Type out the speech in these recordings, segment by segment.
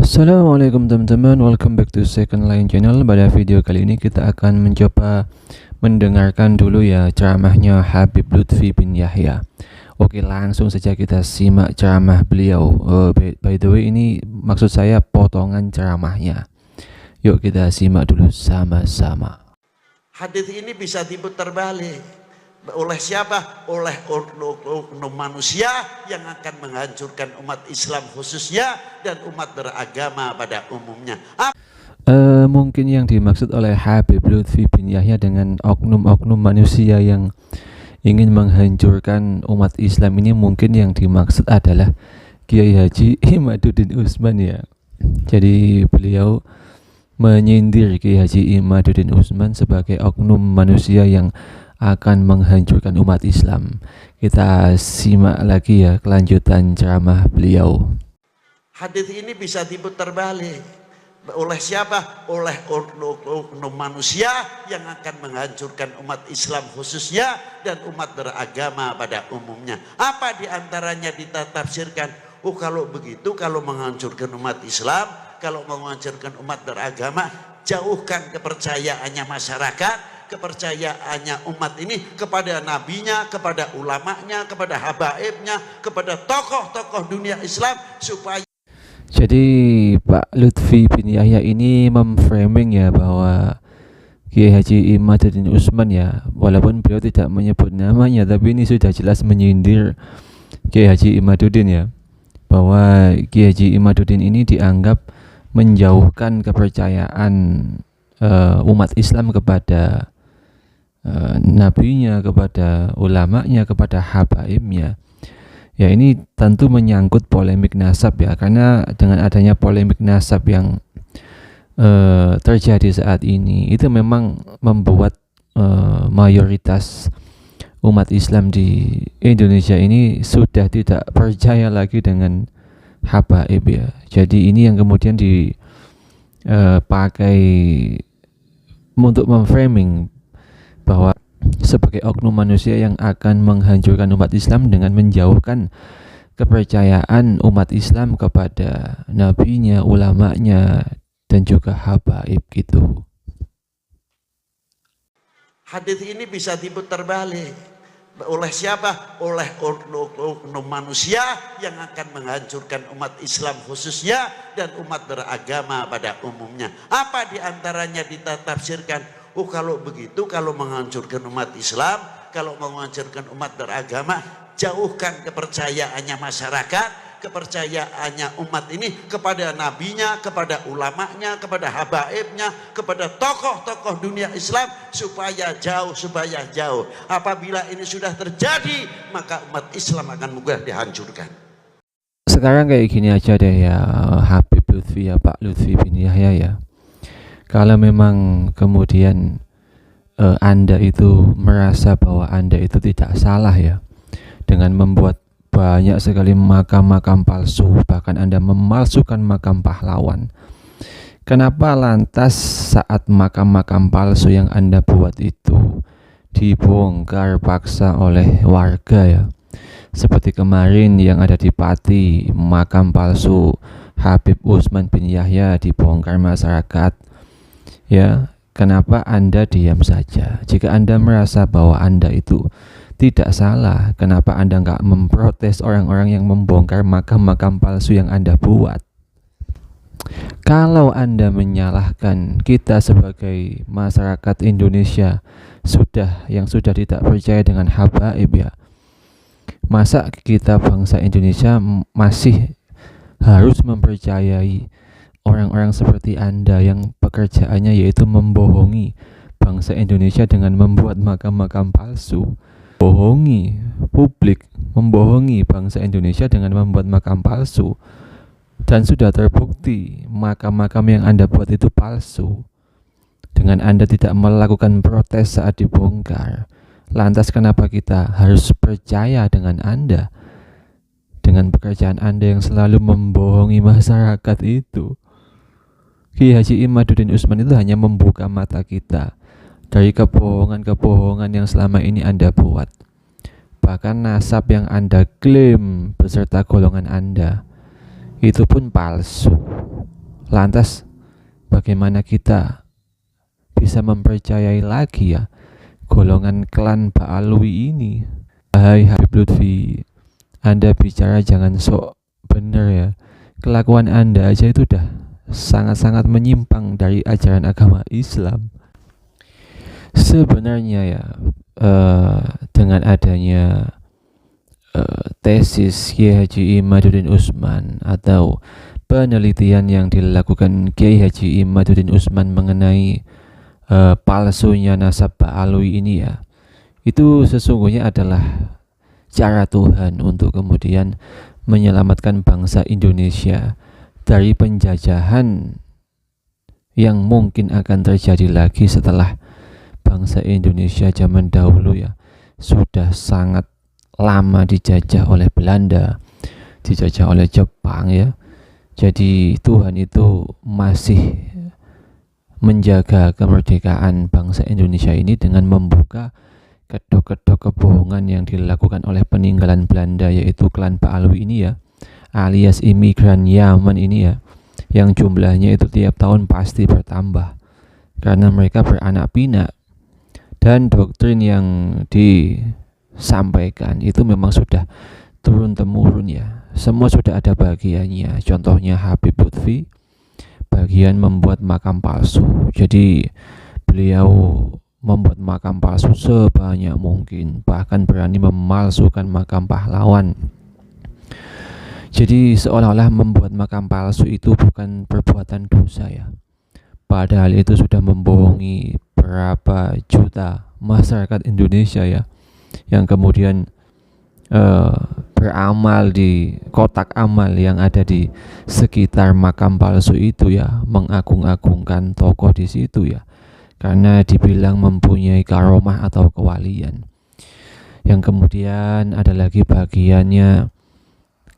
Assalamualaikum teman-teman, welcome back to Second Line Channel. Pada video kali ini kita akan mencoba mendengarkan dulu ya ceramahnya Habib Lutfi bin Yahya. Oke, langsung saja kita simak ceramah beliau. By the way, ini maksud saya potongan ceramahnya. Yuk kita simak dulu sama-sama. Hadis ini bisa diputar balik. Oleh siapa? Oleh oknum manusia yang akan menghancurkan umat Islam khususnya dan umat beragama pada umumnya. Mungkin yang dimaksud oleh Habib Lutfi bin Yahya dengan oknum-oknum manusia yang ingin menghancurkan umat Islam ini, mungkin yang dimaksud adalah Kiai Haji Imaduddin Utsman ya. Jadi beliau menyindir Kiai Haji Imaduddin Utsman sebagai oknum manusia yang akan menghancurkan umat Islam. Kita simak lagi ya kelanjutan ceramah beliau. Hadis ini bisa diputar balik. Oleh siapa? Oleh oknum manusia yang akan menghancurkan umat Islam khususnya dan umat beragama pada umumnya. Apa diantaranya ditafsirkan? Oh, kalau begitu, kalau menghancurkan umat Islam, kalau menghancurkan umat beragama, jauhkan kepercayaannya masyarakat, kepercayaannya umat ini kepada nabinya, kepada ulamanya, kepada habaibnya, kepada tokoh-tokoh dunia Islam supaya. Jadi Pak Lutfi bin Yahya ini memframing ya bahwa Kiai Haji Imaduddin Utsman ya, walaupun beliau tidak menyebut namanya, tapi ini sudah jelas menyindir Kiai Haji Imaduddin ya, bahwa Kiai Haji Imaduddin ini dianggap menjauhkan kepercayaan umat Islam kepada nabinya, kepada ulamanya, kepada habaibnya. Ya, ini tentu menyangkut polemik nasab ya, karena dengan adanya polemik nasab yang terjadi saat ini, itu memang membuat mayoritas umat Islam di Indonesia ini sudah tidak percaya lagi dengan habaib ya. Jadi ini yang kemudian dipakai untuk memframing bahwa sebagai oknum manusia yang akan menghancurkan umat Islam dengan menjauhkan kepercayaan umat Islam kepada nabinya, ulamanya, dan juga habaib gitu. Hadis ini bisa diputar balik. Oleh siapa? Oleh oknum manusia yang akan menghancurkan umat Islam khususnya dan umat beragama pada umumnya. Apa diantaranya ditafsirkan? Oh, kalau begitu, kalau menghancurkan umat Islam, kalau menghancurkan umat beragama, jauhkan kepercayaannya masyarakat, kepercayaannya umat ini kepada nabinya, kepada ulamanya, kepada habaibnya, kepada tokoh-tokoh dunia Islam supaya jauh. Apabila ini sudah terjadi, maka umat Islam akan mudah dihancurkan. Sekarang kayak gini aja deh ya Habib Lutfi ya, Pak Lutfi bin Yahya ya. Kalau memang kemudian Anda itu merasa bahwa Anda itu tidak salah ya, dengan membuat banyak sekali makam-makam palsu, bahkan Anda memalsukan makam pahlawan. Kenapa lantas saat makam-makam palsu yang Anda buat itu dibongkar paksa oleh warga ya? Seperti kemarin yang ada di Pati, makam palsu Habib Utsman bin Yahya dibongkar masyarakat. Ya, kenapa Anda diam saja? Jika Anda merasa bahwa Anda itu tidak salah, kenapa Anda nggak memprotes orang-orang yang membongkar makam-makam palsu yang Anda buat? Kalau Anda menyalahkan kita sebagai masyarakat Indonesia yang sudah tidak percaya dengan habaib ya, masa kita bangsa Indonesia masih harus mempercayai orang-orang seperti Anda yang pekerjaannya yaitu membohongi bangsa Indonesia dengan membuat makam-makam palsu, bohongi publik, membohongi bangsa Indonesia dengan membuat makam palsu, dan sudah terbukti makam-makam yang Anda buat itu palsu. Dengan Anda tidak melakukan protes saat dibongkar, lantas kenapa kita harus percaya dengan Anda, dengan pekerjaan Anda yang selalu membohongi masyarakat itu? Kiai Haji Imaduddin Utsman itu hanya membuka mata kita dari kebohongan-kebohongan yang selama ini Anda buat. Bahkan nasab yang Anda klaim beserta golongan Anda itu pun palsu. Lantas bagaimana kita bisa mempercayai lagi ya golongan klan Ba'alwi ini? Hai Habib Lutfi, Anda bicara jangan sok bener ya. Kelakuan Anda aja itu udah sangat-sangat menyimpang dari ajaran agama Islam. Sebenarnya ya dengan adanya tesis Kiai Haji Imaduddin Utsman atau penelitian yang dilakukan Kiai Haji Imaduddin Utsman mengenai palsunya nasab Ba'alwi ini ya, itu sesungguhnya adalah cara Tuhan untuk kemudian menyelamatkan bangsa Indonesia dari penjajahan yang mungkin akan terjadi lagi setelah bangsa Indonesia zaman dahulu ya sudah sangat lama dijajah oleh Belanda, dijajah oleh Jepang ya. Jadi Tuhan itu masih menjaga kemerdekaan bangsa Indonesia ini dengan membuka kedok-kedok kebohongan yang dilakukan oleh peninggalan Belanda, yaitu klan Ba'alwi ini ya, alias imigran Yaman ini ya, yang jumlahnya itu tiap tahun pasti bertambah karena mereka beranak pinak, dan doktrin yang disampaikan itu memang sudah turun-temurun ya, semua sudah ada bagiannya. Contohnya Habib Lutfi bagian membuat makam palsu. Jadi beliau membuat makam palsu sebanyak mungkin, bahkan berani memalsukan makam pahlawan. Jadi seolah-olah membuat makam palsu itu bukan perbuatan dosa ya, padahal itu sudah membohongi berapa juta masyarakat Indonesia ya, yang kemudian beramal di kotak amal yang ada di sekitar makam palsu itu ya, mengagung-agungkan tokoh di situ ya, karena dibilang mempunyai karomah atau kewalian. Yang kemudian ada lagi bagiannya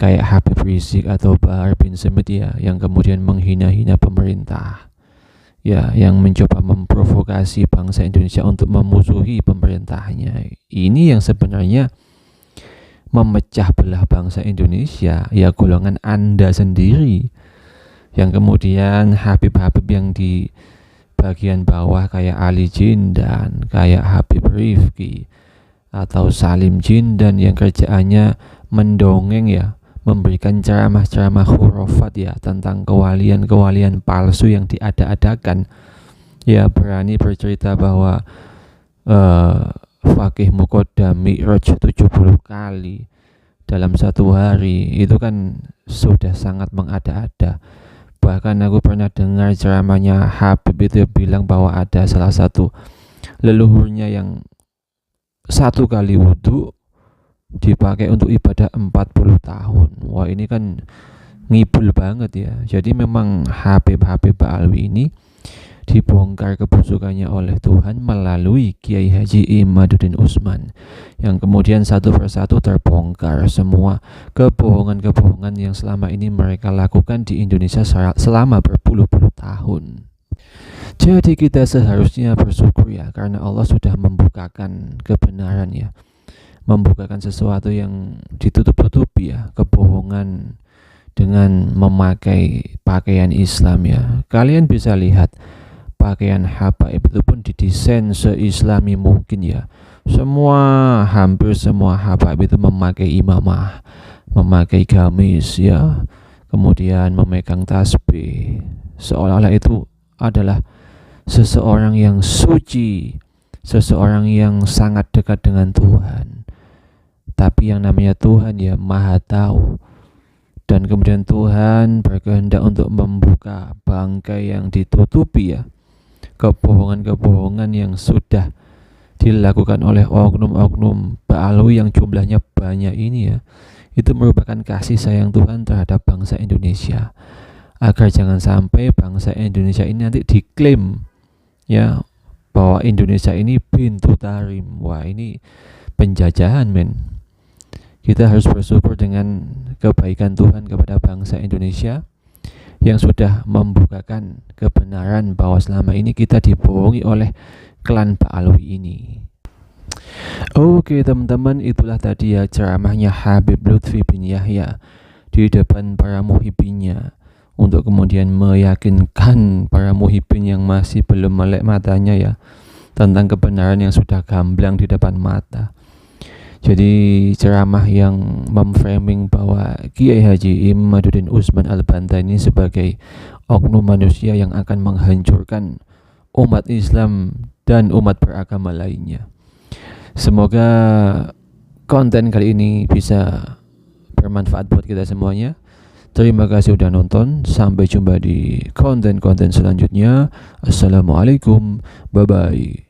kayak Habib Rizik atau Bahar bin Smith ya, yang kemudian menghina-hina pemerintah ya, yang mencoba memprovokasi bangsa Indonesia untuk memusuhi pemerintahnya. Ini yang sebenarnya memecah belah bangsa Indonesia ya, golongan Anda sendiri. Yang kemudian Habib-habib yang di bagian bawah kayak Ali Jindan, kayak Habib Rifki atau Salim Jindan yang kerjaannya mendongeng ya, memberikan ceramah-ceramah khurafat ya tentang kewalian-kewalian palsu yang diada-adakan ya, berani bercerita bahwa Fakih Muqaddam Mi'raj 70 kali dalam satu hari. Itu kan sudah sangat mengada-ada. Bahkan aku pernah dengar ceramahnya Habib itu bilang bahwa ada salah satu leluhurnya yang satu kali wudhu dipakai untuk ibadah 40 tahun. Wah, ini kan ngibul banget ya. Jadi memang Habib-habib Ba'alwi ini dibongkar kebusukannya oleh Tuhan melalui Kiai Haji Imaduddin Utsman, yang kemudian satu persatu terbongkar semua kebohongan-kebohongan yang selama ini mereka lakukan di Indonesia selama berpuluh-puluh tahun. Jadi kita seharusnya bersyukur ya, karena Allah sudah membukakan kebenaran ya, membukakan sesuatu yang ditutup-tutupi ya, kebohongan, dengan memakai pakaian Islam ya. Kalian bisa lihat pakaian habaib itu pun didesain se-Islami mungkin ya. Hampir semua habaib itu memakai imamah, memakai gamis ya, kemudian memegang tasbih, seolah-olah itu adalah seseorang yang suci, seseorang yang sangat dekat dengan Tuhan. Tapi yang namanya Tuhan ya Maha Tahu, dan kemudian Tuhan berkehendak untuk membuka bangkai yang ditutupi ya, kebohongan-kebohongan yang sudah dilakukan oleh oknum-oknum Ba'alwi yang jumlahnya banyak ini ya. Itu merupakan kasih sayang Tuhan terhadap bangsa Indonesia, agar jangan sampai bangsa Indonesia ini nanti diklaim ya bahwa Indonesia ini bintu tarim. Wah, ini penjajahan men. Kita harus bersyukur dengan kebaikan Tuhan kepada bangsa Indonesia yang sudah membukakan kebenaran bahwa selama ini kita dibohongi oleh klan Ba'alwi ini. Oke teman-teman, itulah tadi ya ceramahnya Habib Lutfi bin Yahya di depan para muhibinnya untuk kemudian meyakinkan para muhibin yang masih belum melek matanya ya tentang kebenaran yang sudah gamblang di depan mata. Jadi ceramah yang memframing bahwa Kiai Haji Imaduddin Utsman Al-Bantani sebagai oknum manusia yang akan menghancurkan umat Islam dan umat beragama lainnya. Semoga konten kali ini bisa bermanfaat buat kita semuanya. Terima kasih sudah nonton. Sampai jumpa di konten-konten selanjutnya. Assalamualaikum. Bye-bye.